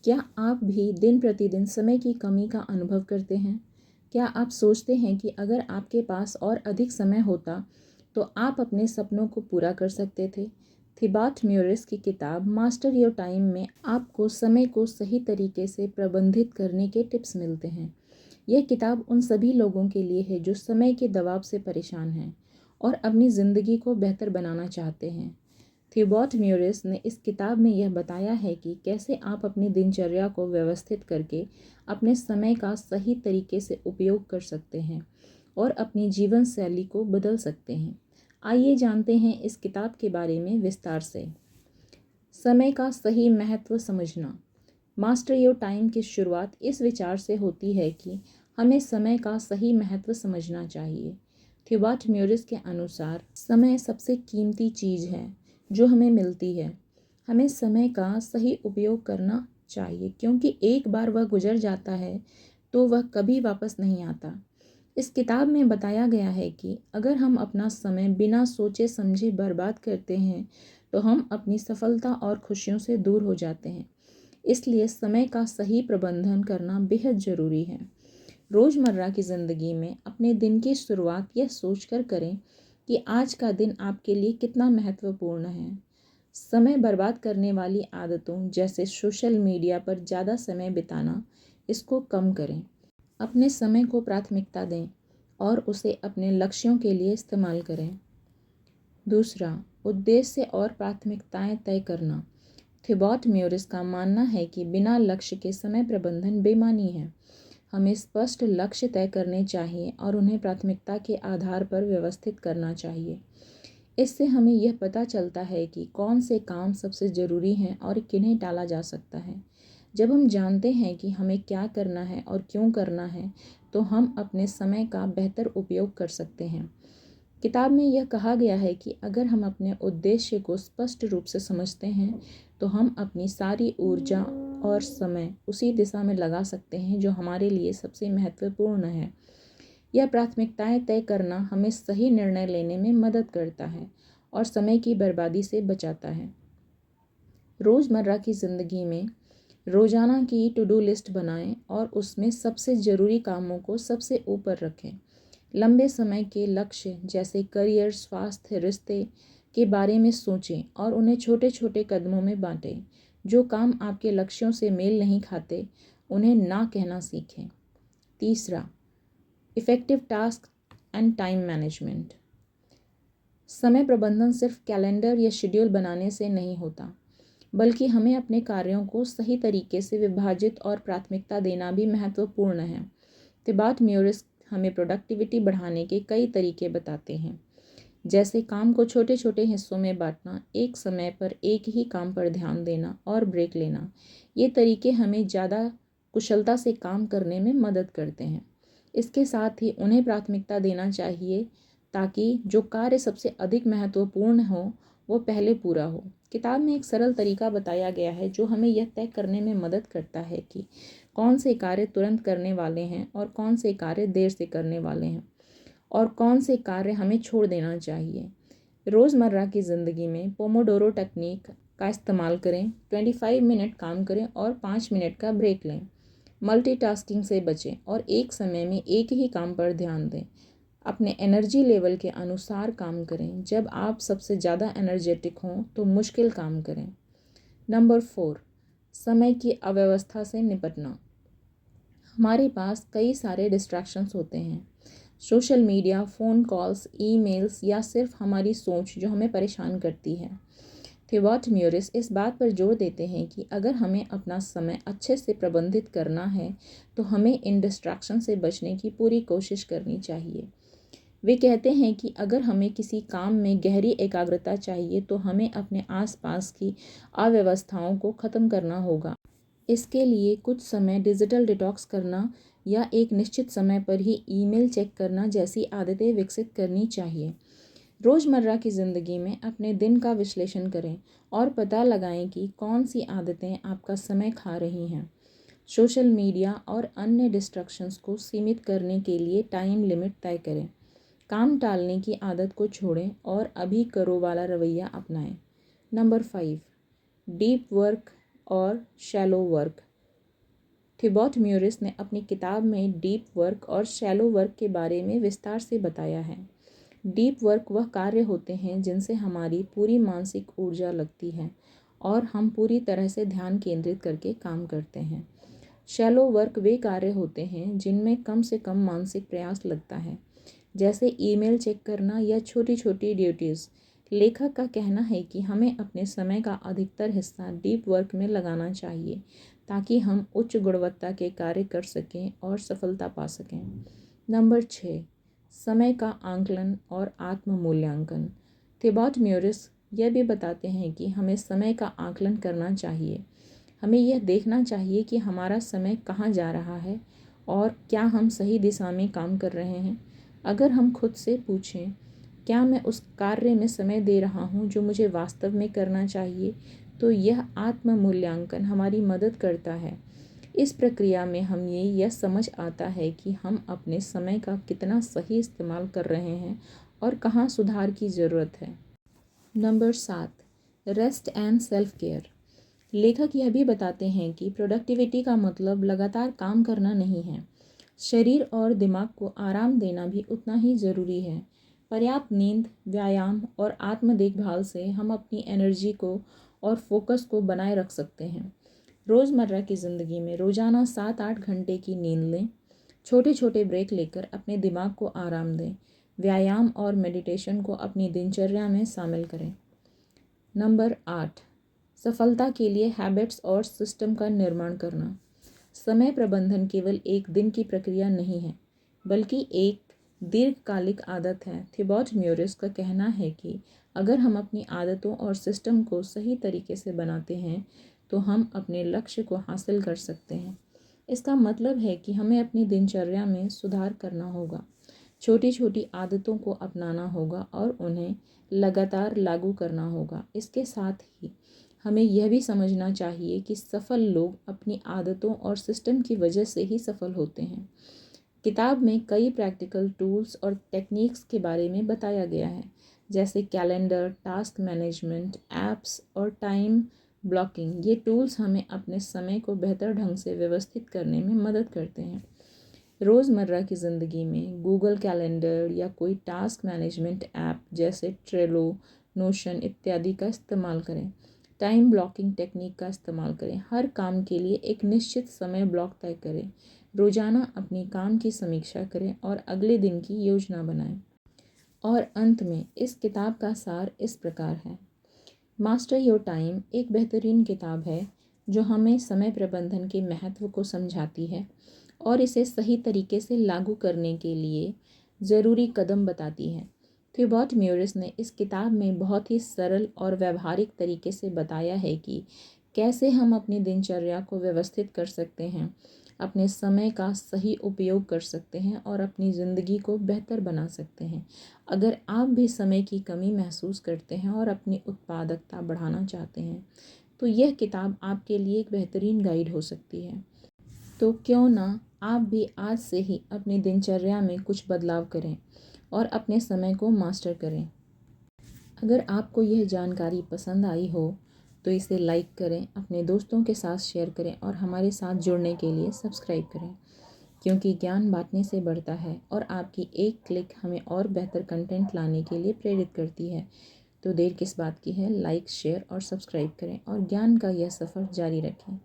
क्या आप भी दिन प्रतिदिन समय की कमी का अनुभव करते हैं? क्या आप सोचते हैं कि अगर आपके पास और अधिक समय होता तो आप अपने सपनों को पूरा कर सकते थे? थिबाट म्यूरिस की किताब मास्टर योर टाइम में आपको समय को सही तरीके से प्रबंधित करने के टिप्स मिलते हैं। यह किताब उन सभी लोगों के लिए है जो समय के दबाव से परेशान हैं और अपनी ज़िंदगी को बेहतर बनाना चाहते हैं। थिबाट म्यूरिस ने इस किताब में यह बताया है कि कैसे आप अपनी दिनचर्या को व्यवस्थित करके अपने समय का सही तरीके से उपयोग कर सकते हैं और अपनी जीवन शैली को बदल सकते हैं। आइए जानते हैं इस किताब के बारे में विस्तार से। समय का सही महत्व समझना। मास्टर योर टाइम की शुरुआत इस विचार से होती है कि हमें समय का सही महत्व समझना चाहिए। थिबाट म्यूरिस के अनुसार समय सबसे कीमती चीज़ है जो हमें मिलती है। हमें समय का सही उपयोग करना चाहिए क्योंकि एक बार वह गुजर जाता है तो वह कभी वापस नहीं आता। इस किताब में बताया गया है कि अगर हम अपना समय बिना सोचे समझे बर्बाद करते हैं तो हम अपनी सफलता और खुशियों से दूर हो जाते हैं। इसलिए समय का सही प्रबंधन करना बेहद ज़रूरी है। रोज़मर्रा की ज़िंदगी में अपने दिन की शुरुआत यह सोचकर करें कि आज का दिन आपके लिए कितना महत्वपूर्ण है। समय बर्बाद करने वाली आदतों जैसे सोशल मीडिया पर ज़्यादा समय बिताना, इसको कम करें। अपने समय को प्राथमिकता दें और उसे अपने लक्ष्यों के लिए इस्तेमाल करें। दूसरा, उद्देश्य और प्राथमिकताएं तय करना। थिबाट म्यूरिस का मानना है कि बिना लक्ष्य के समय प्रबंधन बेमानी है। हमें स्पष्ट लक्ष्य तय करने चाहिए और उन्हें प्राथमिकता के आधार पर व्यवस्थित करना चाहिए। इससे हमें यह पता चलता है कि कौन से काम सबसे ज़रूरी हैं और किन्हें टाला जा सकता है। जब हम जानते हैं कि हमें क्या करना है और क्यों करना है, तो हम अपने समय का बेहतर उपयोग कर सकते हैं। किताब में यह कहा गया है कि अगर हम अपने उद्देश्य को स्पष्ट रूप से समझते हैं, तो हम अपनी सारी ऊर्जा और समय उसी दिशा में लगा सकते हैं जो हमारे लिए सबसे महत्वपूर्ण है। यह प्राथमिकताएं तय करना हमें सही निर्णय लेने में मदद करता है और समय की बर्बादी से बचाता है। रोज़मर्रा की ज़िंदगी में रोज़ाना की टू डू लिस्ट बनाएं और उसमें सबसे ज़रूरी कामों को सबसे ऊपर रखें। लंबे समय के लक्ष्य जैसे करियर, स्वास्थ्य, रिश्ते के बारे में सोचें और उन्हें छोटे छोटे कदमों में बांटें। जो काम आपके लक्ष्यों से मेल नहीं खाते, उन्हें ना कहना सीखें। तीसरा, effective task and time management. समय प्रबंधन सिर्फ कैलेंडर या शेड्यूल बनाने से नहीं होता, बल्कि हमें अपने कार्यों को सही तरीके से विभाजित और प्राथमिकता देना भी महत्वपूर्ण है। थिबाट म्यूरिस हमें प्रोडक्टिविटी बढ़ाने के कई तरीके बताते हैं, जैसे काम को छोटे छोटे हिस्सों में बांटना, एक समय पर एक ही काम पर ध्यान देना और ब्रेक लेना। ये तरीके हमें ज़्यादा कुशलता से काम करने में मदद करते हैं। इसके साथ ही उन्हें प्राथमिकता देना चाहिए ताकि जो कार्य सबसे अधिक महत्वपूर्ण हो वो पहले पूरा हो। किताब में एक सरल तरीका बताया गया है जो हमें यह तय करने में मदद करता है कि कौन से कार्य तुरंत करने वाले हैं और कौन से कार्य देर से करने वाले हैं और कौन से कार्य हमें छोड़ देना चाहिए। रोज़मर्रा की ज़िंदगी में पोमोडोरो टेक्निक का इस्तेमाल करें। 25 मिनट काम करें और 5 मिनट का ब्रेक लें। मल्टीटास्किंग से बचें और एक समय में एक ही काम पर ध्यान दें। अपने एनर्जी लेवल के अनुसार काम करें। जब आप सबसे ज़्यादा एनर्जेटिक हों तो मुश्किल काम करें। नंबर 4, समय की अव्यवस्था से निपटना। हमारे पास कई सारे डिस्ट्रैक्शंस होते हैं। Social media, phone calls, emails या सिर्फ हमारी सोच जो हमें परेशान करती है। थिबाट म्यूरिस इस बात पर जोर देते हैं कि अगर हमें अपना समय अच्छे से प्रबंधित करना है तो हमें इन डिस्ट्रैक्शन से बचने की पूरी कोशिश करनी चाहिए। वे कहते हैं कि अगर हमें किसी काम में गहरी एकाग्रता चाहिए तो हमें अपने आसपास की अव्यवस्थाओं को ख़त्म करना होगा। इसके लिए कुछ समय डिजिटल डिटॉक्स करना या एक निश्चित समय पर ही ईमेल चेक करना जैसी आदतें विकसित करनी चाहिए। रोज़मर्रा की ज़िंदगी में अपने दिन का विश्लेषण करें और पता लगाएं कि कौन सी आदतें आपका समय खा रही हैं। सोशल मीडिया और अन्य डिस्ट्रैक्शंस को सीमित करने के लिए टाइम लिमिट तय करें। काम टालने की आदत को छोड़ें और अभी करो वाला रवैया अपनाएं। नंबर 5, डीप वर्क और शैलो वर्क। थिबॉट म्यूरिस ने अपनी किताब में डीप वर्क और शैलो वर्क के बारे में विस्तार से बताया है। डीप वर्क वह कार्य होते हैं जिनसे हमारी पूरी मानसिक ऊर्जा लगती है और हम पूरी तरह से ध्यान केंद्रित करके काम करते हैं। शैलो वर्क वे कार्य होते हैं जिनमें कम से कम मानसिक प्रयास लगता है, जैसे ईमेल चेक करना या छोटी छोटी ड्यूटीज़। लेखक का कहना है कि हमें अपने समय का अधिकतर हिस्सा डीप वर्क में लगाना चाहिए ताकि हम उच्च गुणवत्ता के कार्य कर सकें और सफलता पा सकें। नंबर 6, समय का आंकलन और आत्म मूल्यांकन। थिबॉट म्यूरिस यह भी बताते हैं कि हमें समय का आंकलन करना चाहिए। हमें यह देखना चाहिए कि हमारा समय कहाँ जा रहा है और क्या हम सही दिशा में काम कर रहे हैं। अगर हम खुद से पूछें, क्या मैं उस कार्य में समय दे रहा हूँ जो मुझे वास्तव में करना चाहिए, तो यह आत्म मूल्यांकन हमारी मदद करता है। इस प्रक्रिया में हमें यह समझ आता है कि हम अपने समय का कितना सही इस्तेमाल कर रहे हैं और कहाँ सुधार की ज़रूरत है। Number 7, rest and self care. लेखक यह भी बताते हैं कि प्रोडक्टिविटी का मतलब लगातार काम करना नहीं है। शरीर और दिमाग को आराम देना भी उतना ही ज़रूरी है। पर्याप्त नींद, व्यायाम और आत्म देखभाल से हम अपनी एनर्जी को और फोकस को बनाए रख सकते हैं। रोज़मर्रा की ज़िंदगी में रोज़ाना 7-8 घंटे की नींद लें। छोटे छोटे ब्रेक लेकर अपने दिमाग को आराम दें। व्यायाम और मेडिटेशन को अपनी दिनचर्या में शामिल करें। नंबर 8, सफलता के लिए हैबिट्स और सिस्टम का निर्माण करना। समय प्रबंधन केवल एक दिन की प्रक्रिया नहीं है, बल्कि एक दीर्घकालिक आदत है। थिबॉट म्यूरिस का कहना है कि अगर हम अपनी आदतों और सिस्टम को सही तरीके से बनाते हैं तो हम अपने लक्ष्य को हासिल कर सकते हैं। इसका मतलब है कि हमें अपनी दिनचर्या में सुधार करना होगा, छोटी छोटी आदतों को अपनाना होगा और उन्हें लगातार लागू करना होगा। इसके साथ ही हमें यह भी समझना चाहिए कि सफल लोग अपनी आदतों और सिस्टम की वजह से ही सफल होते हैं। किताब में कई प्रैक्टिकल टूल्स और टेक्निक्स के बारे में बताया गया है, जैसे कैलेंडर, टास्क मैनेजमेंट, ऐप्स और टाइम ब्लॉकिंग। ये टूल्स हमें अपने समय को बेहतर ढंग से व्यवस्थित करने में मदद करते हैं। रोज़मर्रा की ज़िंदगी में गूगल कैलेंडर या कोई टास्क मैनेजमेंट ऐप जैसे ट्रेलो, नोशन इत्यादि का इस्तेमाल करें। टाइम ब्लॉकिंग टेक्निक का इस्तेमाल करें। हर काम के लिए एक निश्चित समय ब्लॉक तय करें। रोज़ाना अपनी काम की समीक्षा करें और अगले दिन की योजना बनाएं। और अंत में इस किताब का सार इस प्रकार है। मास्टर योर टाइम एक बेहतरीन किताब है जो हमें समय प्रबंधन के महत्व को समझाती है और इसे सही तरीके से लागू करने के लिए ज़रूरी कदम बताती है। थिबॉट म्यूरिस ने इस किताब में बहुत ही सरल और व्यावहारिक तरीके से बताया है कि कैसे हम अपनी दिनचर्या को व्यवस्थित कर सकते हैं, अपने समय का सही उपयोग कर सकते हैं और अपनी ज़िंदगी को बेहतर बना सकते हैं। अगर आप भी समय की कमी महसूस करते हैं और अपनी उत्पादकता बढ़ाना चाहते हैं, तो यह किताब आपके लिए एक बेहतरीन गाइड हो सकती है। तो क्यों ना आप भी आज से ही अपनी दिनचर्या में कुछ बदलाव करें और अपने समय को मास्टर करें। अगर आपको यह जानकारी पसंद आई हो तो इसे लाइक करें, अपने दोस्तों के साथ शेयर करें और हमारे साथ जुड़ने के लिए सब्सक्राइब करें, क्योंकि ज्ञान बांटने से बढ़ता है और आपकी एक क्लिक हमें और बेहतर कंटेंट लाने के लिए प्रेरित करती है। तो देर किस बात की है, लाइक, शेयर और सब्सक्राइब करें और ज्ञान का यह सफ़र जारी रखें।